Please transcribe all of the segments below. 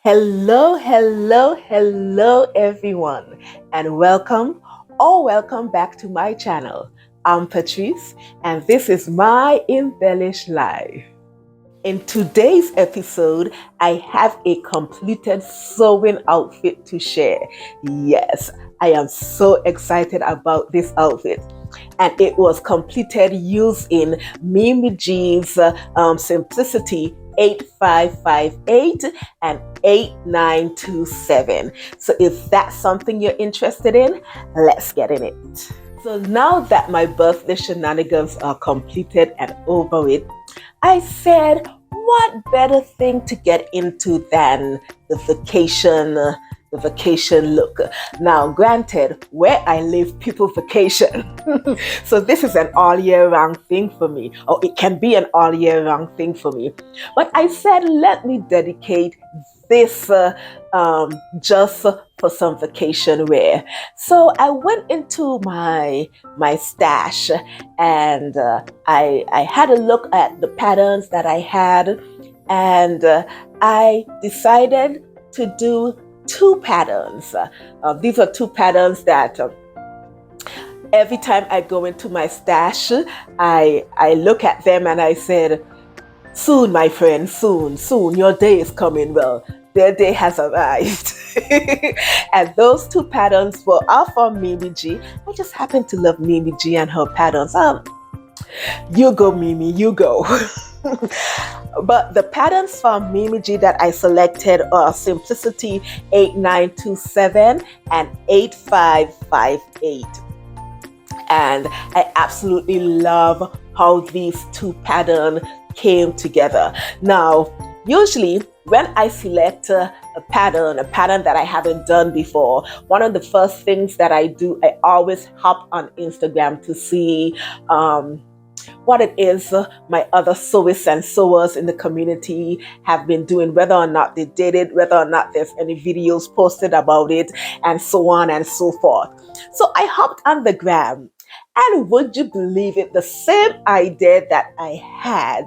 Hello, hello, hello, everyone, and welcome back to my channel. I'm Patrice, and this is my embellished life. In today's episode, I have a completed sewing outfit to share. Yes, I am so excited about this outfit. And it was completed using Mindme's Simplicity 8558 and 8927. So if that's something you're interested in, let's get in it. So now that my birthday shenanigans are completed and over with, I said, what better thing to get into than the vacation look. Now, granted, where I live, people vacation. So this is an all year round thing for me, or it can be an all year round thing for me. But I said, let me dedicate this just for some vacation wear. So I went into my stash and I had a look at the patterns that I had, and I decided to do two patterns. These are two patterns that every time I go into my stash, I look at them and I said, soon, my friend, soon, your day is coming. Well, their day has arrived. And those two patterns are from Mimi G. I just happen to love Mimi G and her patterns. You go, Mimi, you go. But the patterns from Mimi G that I selected are Simplicity 8927 and 8558. And I absolutely love how these two patterns came together. Now, usually when I select a pattern that I haven't done before, one of the first things that I do, I always hop on Instagram to see what it is my other sewists and sewers in the community have been doing, whether or not they did it, whether or not there's any videos posted about it, and so on and so forth. So I hopped on the gram, and would you believe it, the same idea that I had,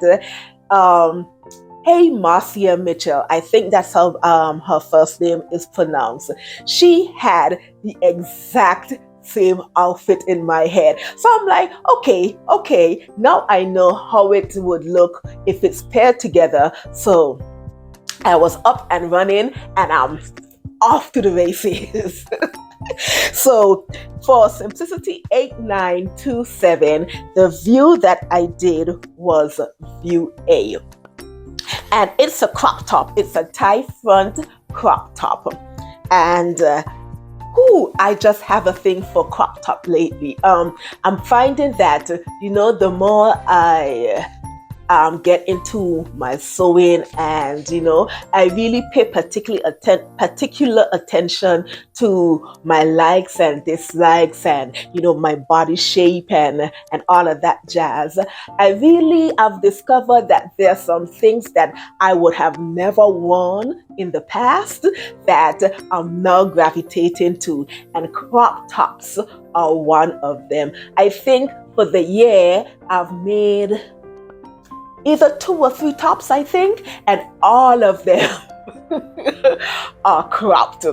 hey, Marcia Mitchell, I think that's how her first name is pronounced. She had the exact same outfit in my head. So I'm like, okay, now I know how it would look if it's paired together. So I was up and running, and I'm off to the races. So for Simplicity 8927, the view that I did was view A. And it's a crop top. It's a tie front crop top. And I just have a thing for crop top lately. I'm finding that, the more I get into my sewing, and I really pay particular attention to my likes and dislikes, and my body shape and all of that jazz. I really have discovered that there's some things that I would have never worn in the past that I'm now gravitating to, and crop tops are one of them. I think for the year I've made either 2 or 3 tops, I think, and all of them are cropped.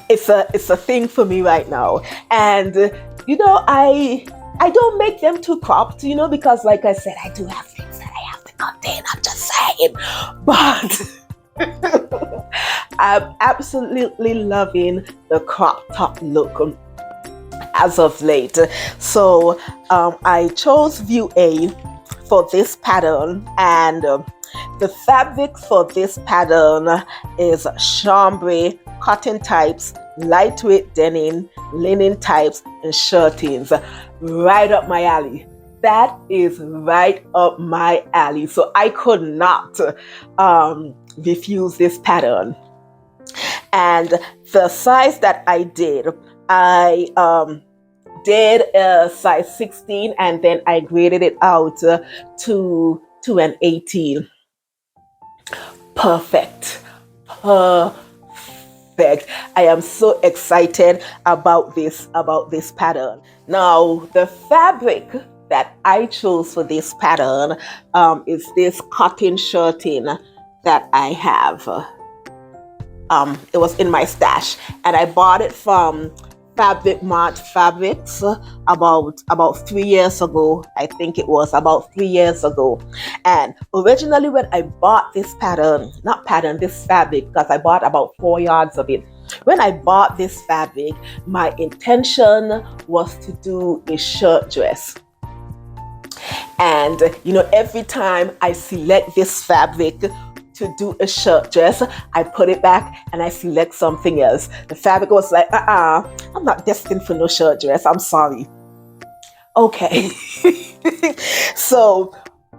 It's a thing for me right now. And I don't make them too cropped, because like I said, I do have things that I have to contain, I'm just saying. But I'm absolutely loving the crop top look as of late. So I chose view A for this pattern, and the fabric for this pattern is chambray, cotton types, lightweight denim, linen types, and shirtings. Right up my alley. That is right up my alley. So I could not refuse this pattern. And the size that I did a size 16, and then I graded it out to an 18. Perfect. I am so excited about this pattern. Now, the fabric that I chose for this pattern is this cotton shirting that I have. It was in my stash, and I bought it from Fabric Mart Fabrics about 3 years ago. I think it was about 3 years ago. And originally, when I bought this this fabric, because I bought about 4 yards of it. When I bought this fabric, my intention was to do a shirt dress. And every time I select this fabric to do a shirt dress, I put it back and I select something else. The fabric was like, I'm not destined for no shirt dress. I'm sorry. Okay. So,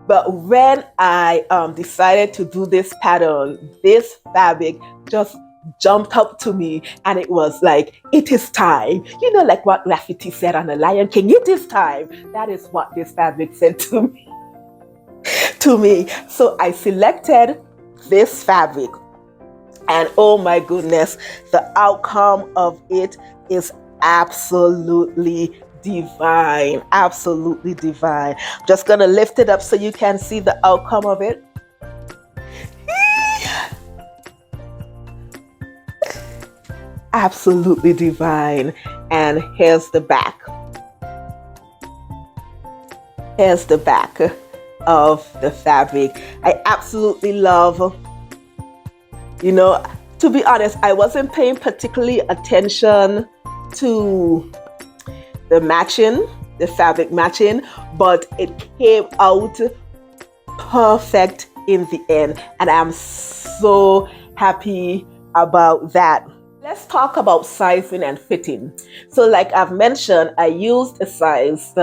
but when I decided to do this pattern, this fabric just jumped up to me, and it was like, it is time. Like what Graffiti said on the Lion King, it is time. That is what this fabric said to me. So I selected this fabric, and oh my goodness, the outcome of it is absolutely divine. Absolutely divine. I'm just gonna lift it up so you can see the outcome of it. Absolutely divine. And here's the back. Here's the back of the fabric. I absolutely love, to be honest, I wasn't paying particularly attention to the fabric matching, but it came out perfect in the end, and I'm so happy about that. Let's talk about sizing and fitting. So like I've mentioned, I used a size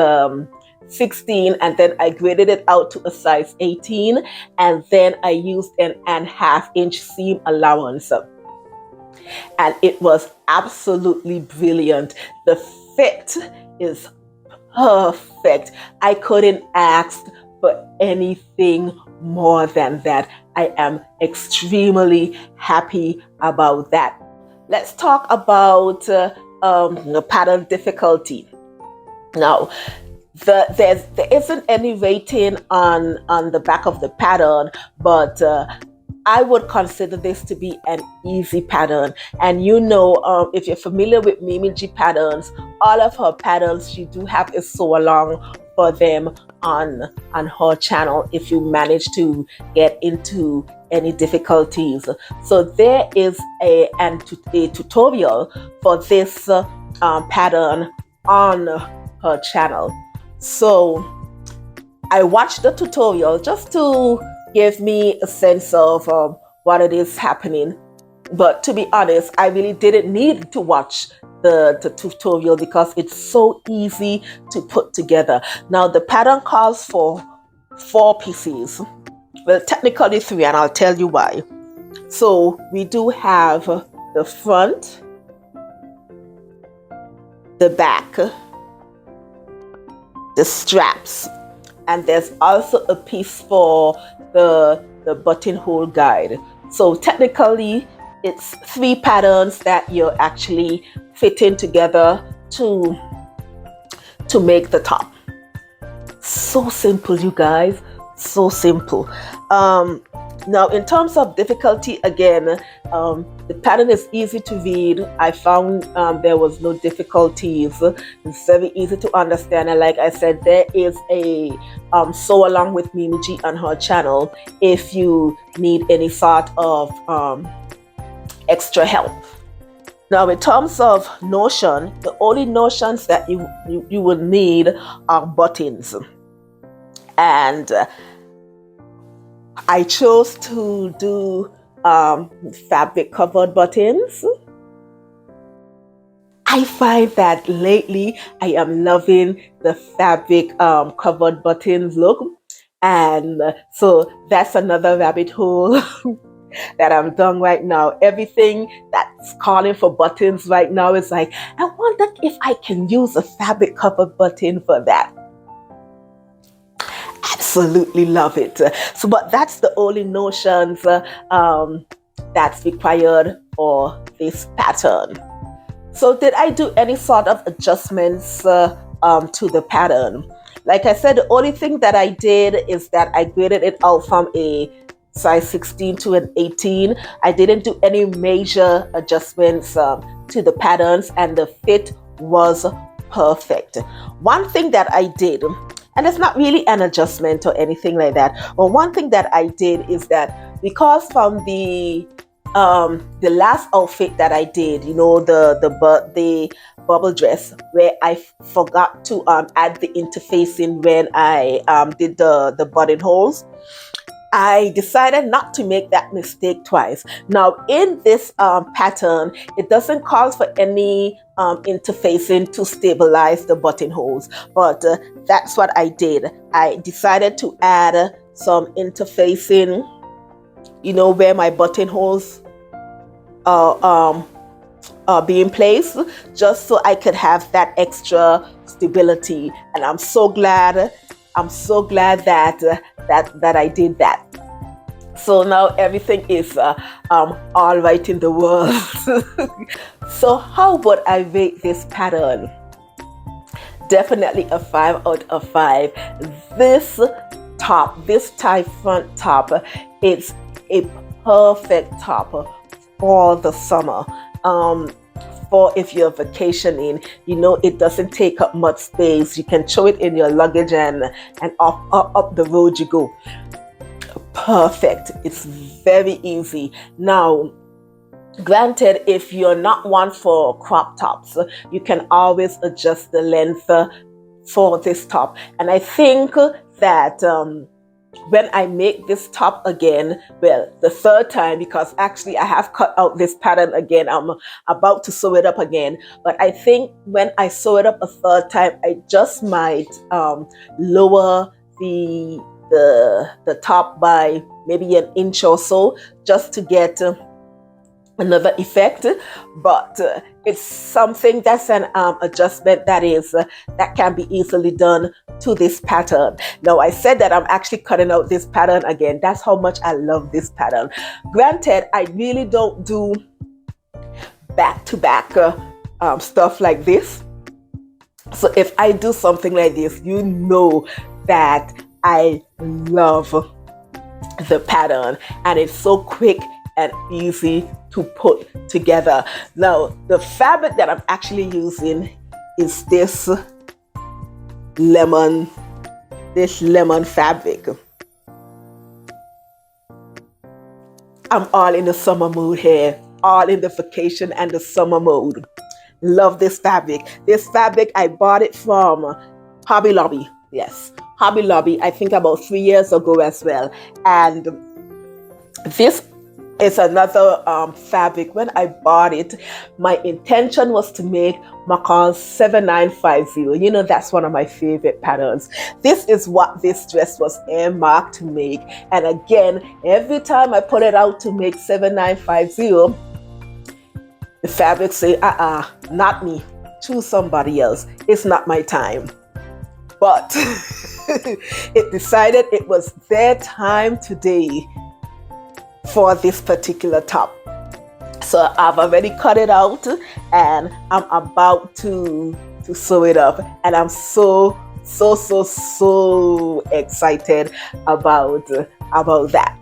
16, and then I graded it out to a size 18, and then I used an 1/2-inch seam allowance. And it was absolutely brilliant. The fit is perfect. I couldn't ask for anything more than that. I am extremely happy about that. Let's talk about pattern difficulty. Now, there isn't any rating on the back of the pattern, but I would consider this to be an easy pattern. And if you're familiar with Mimi G patterns, all of her patterns, she do have a sew along for them on her channel if you manage to get into any difficulties. So there is a tutorial for this pattern on her channel. So I watched the tutorial just to give me a sense of what it is happening. But to be honest, I really didn't need to watch the tutorial because it's so easy to put together. Now the pattern calls for 4 pieces. Well, technically 3, and I'll tell you why. So we do have the front, the back, the straps, and there's also a piece for the buttonhole guide. So technically it's 3 patterns that you're actually fitting together to make the top. So simple, you guys, so simple. Now in terms of difficulty, again, the pattern is easy to read. I found there was no difficulties. It's very easy to understand, and like I said, there is a sew along with Mimi G on her channel if you need any sort of extra help. Now in terms of notion, the only notions that you will need are buttons, and I chose to do fabric covered buttons. I find that lately I am loving the fabric covered buttons look, and so that's another rabbit hole that I'm done right now. Everything that's calling for buttons right now is like, I wonder if I can use a fabric covered button for that. Absolutely love it. So, but that's the only notions that's required for this pattern. So did I do any sort of adjustments to the pattern? Like I said, the only thing that I did is that I graded it out from a size 16 to an 18. I didn't do any major adjustments to the patterns, and the fit was perfect. One thing that I did, and it's not really an adjustment or anything like that, but one thing that I did is that, because from the last outfit that I did, you know, the bubble dress, where I forgot to add the interfacing when I did the buttonholes, I decided not to make that mistake twice. Now, in this pattern, it doesn't call for any interfacing to stabilize the buttonholes, but that's what I did. I decided to add some interfacing, you know, where my buttonholes are being placed, just so I could have that extra stability. And I'm so glad that I did that. So now everything is all right in the world. So how would I rate this pattern? Definitely a 5 out of 5. This tie front top, it's a perfect top for the summer. For if you're vacationing, you know, it doesn't take up much space. You can throw it in your luggage and up the road you go. Perfect. It's very easy. Now, granted, if you're not one for crop tops, you can always adjust the length for this top. And I think that when I make this top again, well, the third time, because actually I have cut out this pattern again, I'm about to sew it up again, but I think when I sew it up a third time, I just might lower the top by maybe an inch or so, just to get another effect. But it's something that's an adjustment that can be easily done to this pattern. Now, I said that I'm actually cutting out this pattern again. That's how much I love this pattern. Granted, I really don't do back-to-back stuff like this. So if I do something like this, you know that I love the pattern, and it's so quick and easy to put together. Now, the fabric that I'm actually using is this lemon fabric. I'm all in the summer mood here, all in the vacation and the summer mode. Love this fabric. This fabric, I bought it from Hobby Lobby. Yes, Hobby Lobby, I think about 3 years ago as well. And this is another fabric. When I bought it, my intention was to make McCall's 7950. You know, that's one of my favorite patterns. This is what this dress was earmarked to make. And again, every time I put it out to make 7950, the fabric say, not me. Choose somebody else. It's not my time. But it decided it was their time today for this particular top. So I've already cut it out and I'm about to sew it up, and I'm so excited about that.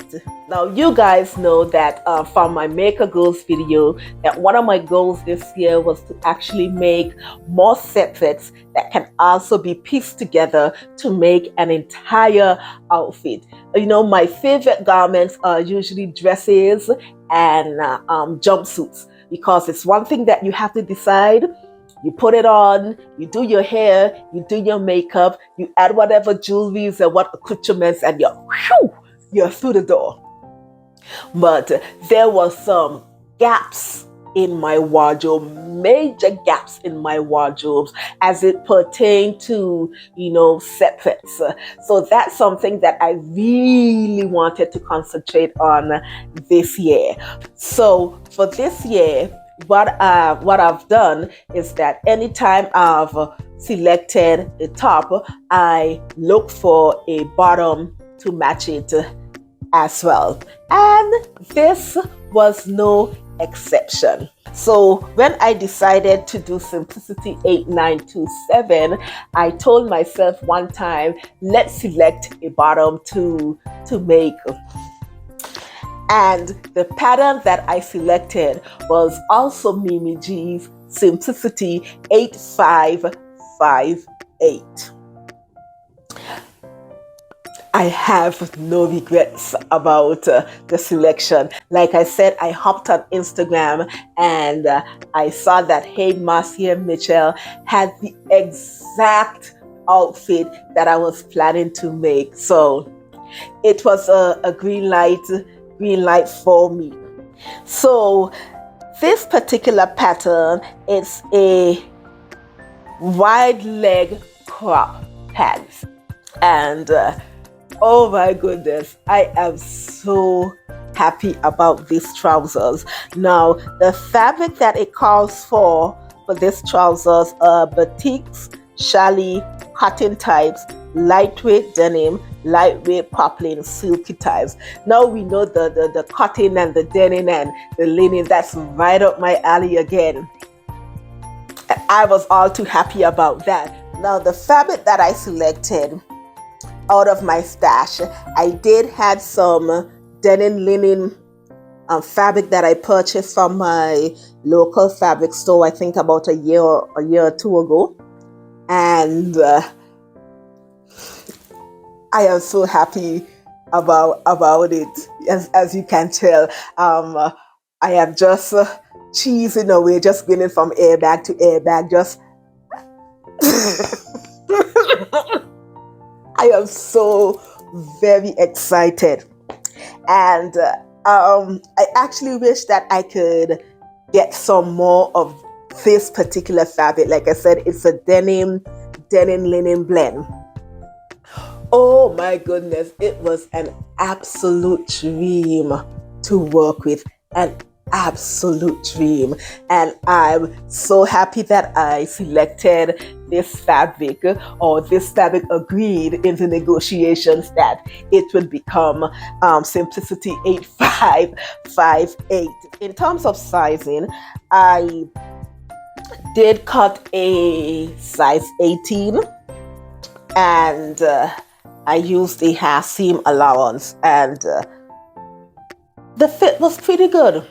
Now, you guys know that from my Make a Goals video, that one of my goals this year was to actually make more separates that can also be pieced together to make an entire outfit. You know, my favorite garments are usually dresses and jumpsuits, because it's one thing that you have to decide. You put it on, you do your hair, you do your makeup, you add whatever jewelries and what accoutrements, and you're through the door. But there was some gaps in my wardrobe, major gaps in my wardrobes as it pertained to, you know, separates. So that's something that I really wanted to concentrate on this year. So for this year, what I've done is that anytime I've selected a top, I look for a bottom to match it as well. And this was no exception. So when I decided to do Simplicity 8927, I told myself one time, let's select a bottom to make. And the pattern that I selected was also Mimi G's Simplicity 8558. I have no regrets about the selection. Like I said, I hopped on Instagram and I saw that Hey Marcia Mitchell had the exact outfit that I was planning to make. So it was a green light for me. So this particular pattern is a wide leg crop pants. And oh my goodness, I am so happy about these trousers. Now, the fabric that it calls for these trousers are batiks, challis, cotton types, lightweight denim, lightweight poplin, silky types. Now we know the cotton and the denim and the linen, that's right up my alley again. I was all too happy about that. Now, the fabric that I selected out of my stash, I did have some denim linen fabric that I purchased from my local fabric store, I think about a year or two ago. And I am so happy about it. As you can tell, I am just cheesing away, just spinning from airbag to airbag, just I am so very excited. And I actually wish that I could get some more of this particular fabric. Like I said, it's a denim linen blend. Oh my goodness, it was an absolute dream to work with, an absolute dream. And I'm so happy that I selected this fabric, or this fabric agreed in the negotiations that it would become Simplicity 8558. In terms of sizing, I did cut a size 18 and I used a half seam allowance, and the fit was pretty good.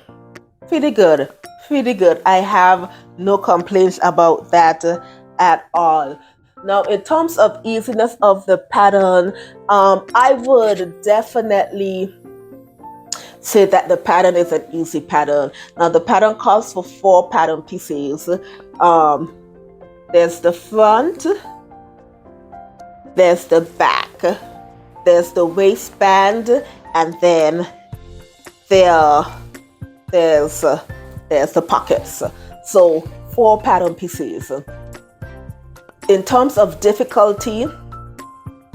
I have no complaints about that at all. Now, in terms of easiness of the pattern, I would definitely say that the pattern is an easy pattern. Now, the pattern calls for 4 pattern pieces. There's the front, there's the back, there's the waistband, and then there's the pockets. So 4 pattern pieces. In terms of difficulty,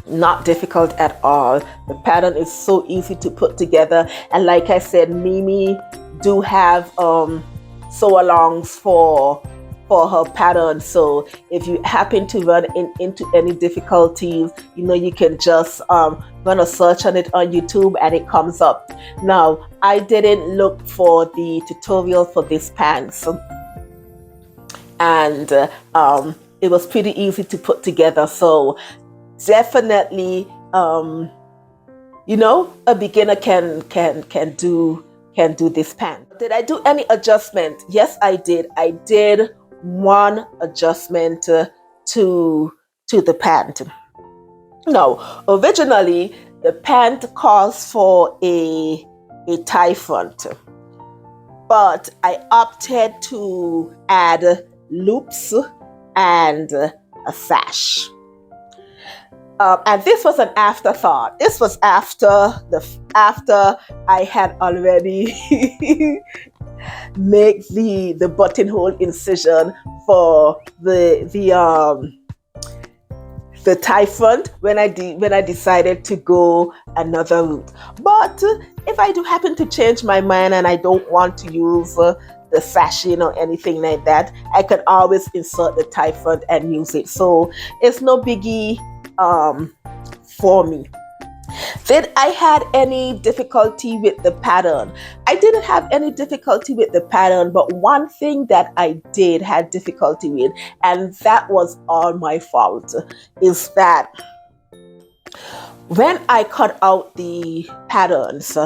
not difficult at all. The pattern is so easy to put together, and like I said, Mimi do have sew-alongs for her pattern. So if you happen to run into any difficulties, you can just run a search on it on YouTube and it comes up. Now, I didn't look for the tutorial for this pants, and it was pretty easy to put together. So definitely, a beginner can do this pant. Did I do any adjustment? Yes, I did. I did one adjustment to the pant. Now, originally the pant calls for a tie front, but I opted to add loops and a sash. And this was an afterthought. This was after I had already make the buttonhole incision for the tie front when I decided to go another route. But if I do happen to change my mind and I don't want to use the sashing or anything like that, I can always insert the tie front and use it. So it's no biggie for me. Did I had any difficulty with the pattern? I didn't have any difficulty with the pattern, but one thing that I did have difficulty with, and that was all my fault, is that when I cut out the patterns,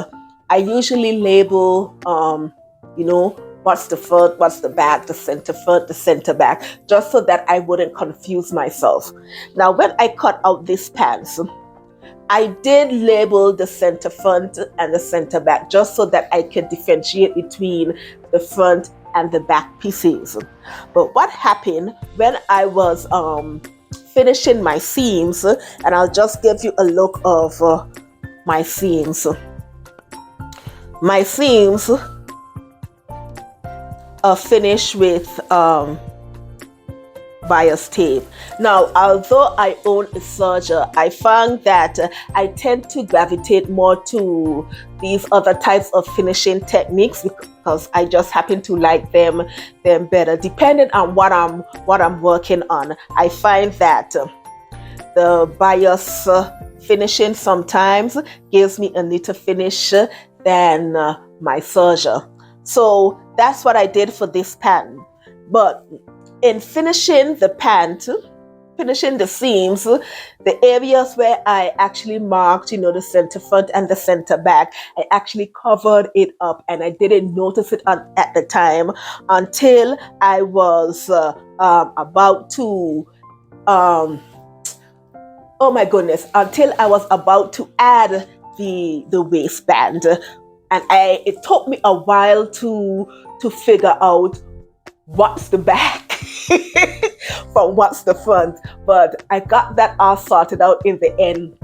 I usually label, you know, what's the front, what's the back, the center front, the center back, just so that I wouldn't confuse myself. Now, when I cut out these pants, I did label the center front and the center back just so that I could differentiate between the front and the back pieces. But what happened when I was finishing my seams, and I'll just give you a look of my seams. My seams are finished with bias tape. Now, although I own a serger, I found that I tend to gravitate more to these other types of finishing techniques because I just happen to like them better. Depending on what I'm working on, I find that the bias finishing sometimes gives me a neater finish than my serger. So that's what I did for this pattern. But in finishing the pant, finishing the seams, the areas where I actually marked, the center front and the center back, I actually covered it up, and I didn't notice it at the time until I was about to, oh my goodness, until I was about to add the waistband. And it took me a while to figure out what's the back from what's the front, but I got that all sorted out in the end.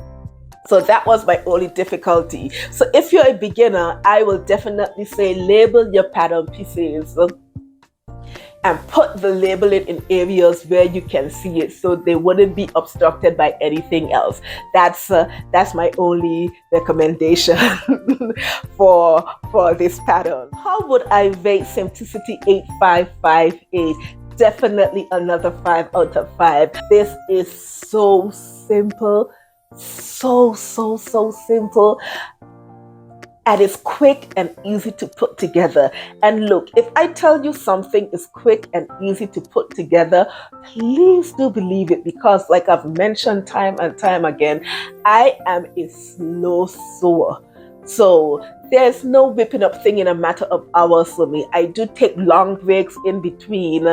So that was my only difficulty. So if you're a beginner, I will definitely say label your pattern pieces and put the labeling in areas where you can see it so they wouldn't be obstructed by anything else. That's my only recommendation for this pattern. How would I rate Simplicity 8558? Definitely another 5 out of 5. This is so simple, so simple. And it's quick and easy to put together. And look, if I tell you something is quick and easy to put together, please do believe it, because like I've mentioned time and time again, I am a slow sewer. So there's no whipping up thing in a matter of hours for me. I do take long breaks in between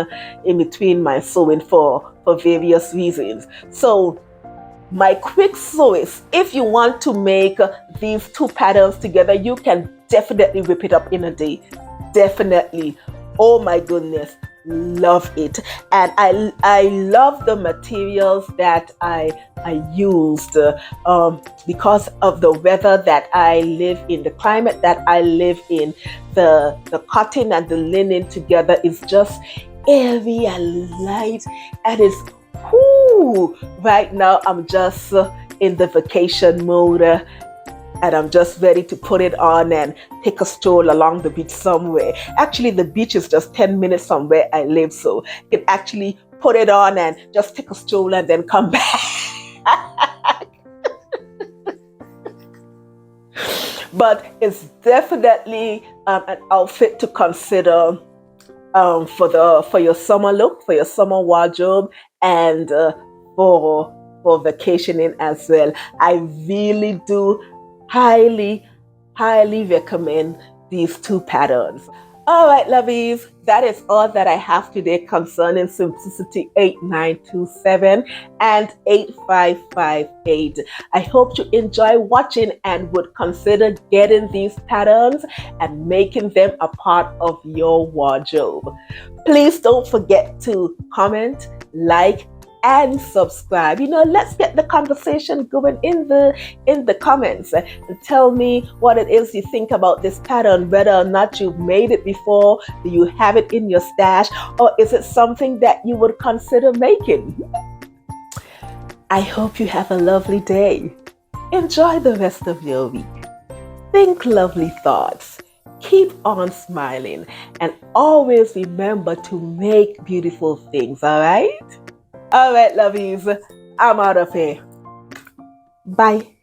my sewing for various reasons. So my quick sews, if you want to make these two patterns together, you can definitely whip it up in a day. Definitely. Oh my goodness, love it. And I love the materials that I used because of the weather that I live in, the climate that I live in. The cotton and the linen together is just airy and light, and it's right now I'm just in the vacation mode, and I'm just ready to put it on and take a stroll along the beach somewhere. Actually, the beach is just 10 minutes from where I live, so you can actually put it on and just take a stroll and then come back. But it's definitely an outfit to consider for your summer look, for your summer wardrobe, and for vacationing as well. I really do highly recommend these two patterns. All right, lovies, that is all that I have today concerning Simplicity 8927 and 8558. I hope you enjoy watching and would consider getting these patterns and making them a part of your wardrobe. Please don't forget to comment, like, and subscribe. Let's get the conversation going in the comments, and tell me what it is you think about this pattern, whether or not you've made it before, do you have it in your stash, or is it something that you would consider making? I hope you have a lovely day. Enjoy the rest of your week. Think lovely thoughts. Keep on smiling, and always remember to make beautiful things, all right? All right, lovies, I'm out of here. Bye.